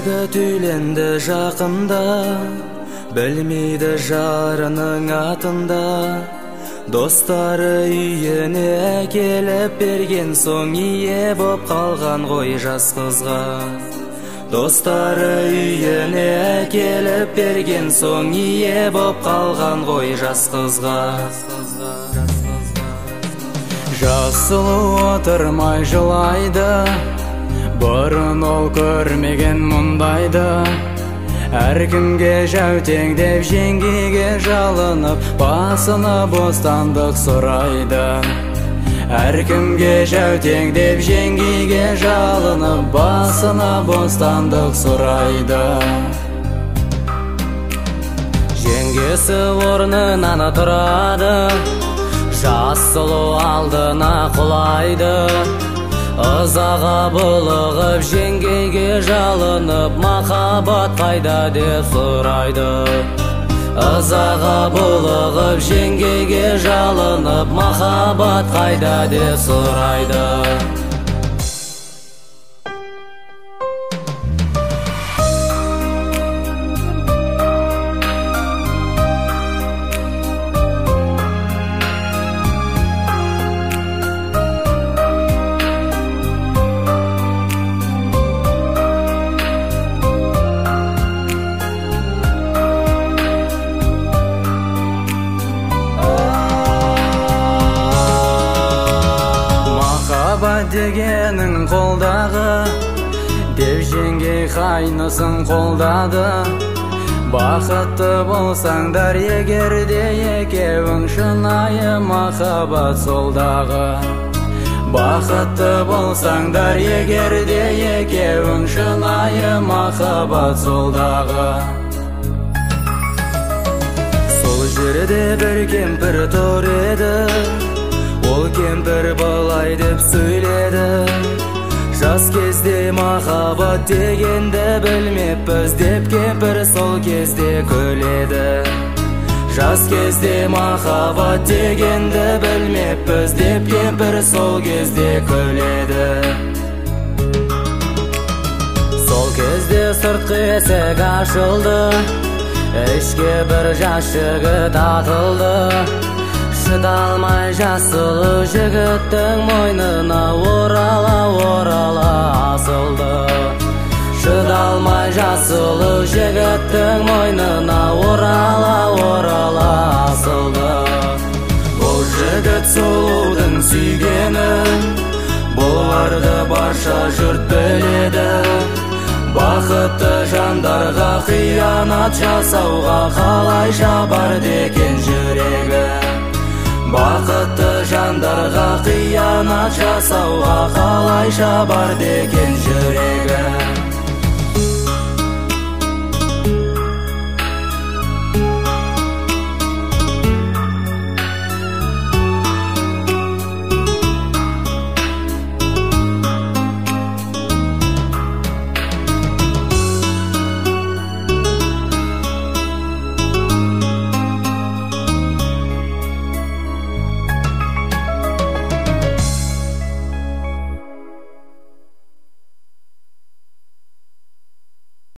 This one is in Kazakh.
жігіт үйленді жақында, білмейді жарының атында. Достары үйіне келіп берген соң ие боп қалған ғой жас қызға. Достары үйіне келіп берген соң ие боп қалған ғой жас қызға. Жас сұлу отырмай жылайды, бұрын ол көрмеген мұндайды. Әркімге жәутең деп жеңгеге жалынып, басына бостандық сұрайды. Әркімге жәутең деп жеңгеге жалынып, басына бостандық сұрайды. Жеңгесі орнынан тұрады, жас сұлу алдына құлайды. Ызаға булығып жеңгеге жалынып, махаббат қайда деп сұрайды. Ызаға булығып жеңгеге жалынып, махаббат қайда деп сұрайды. Дегенің қолдағы, деп жеңгей қайнысын қолдады. Бақытты болсаңдар егерде екеуің, шынайы махаббат солдағы. Бақытты болсаңдар егерде екеуің, шынайы махаббат солдағы. Сол жерде бір кемпір тұр еді, ол кемпір былай деп сөйледі: жас кезде махаббат дегенді білмеппіз, деп кемпір сол кезде күледі. Жас кезде махаббат дегенді білмеппіз, деп кемпір сол кезде күледі. Сол кезде сыртқы есік ашылды, ішке бір жас жігіт атылды. Шыдалмай жас сұлу жігіттің мойнына орала асылды. Шыдалмай жас сұлу жігіттің мойнына орала асылды. Бұл жігіт сұлудың сүйгенін, бұларды барша жұрт біледі. Бақытты жандарға қиянат жасауға қалайша барды екен жүрегі. Бақытты жандарға қиянат жасауға қалайша барды екен жүрегі.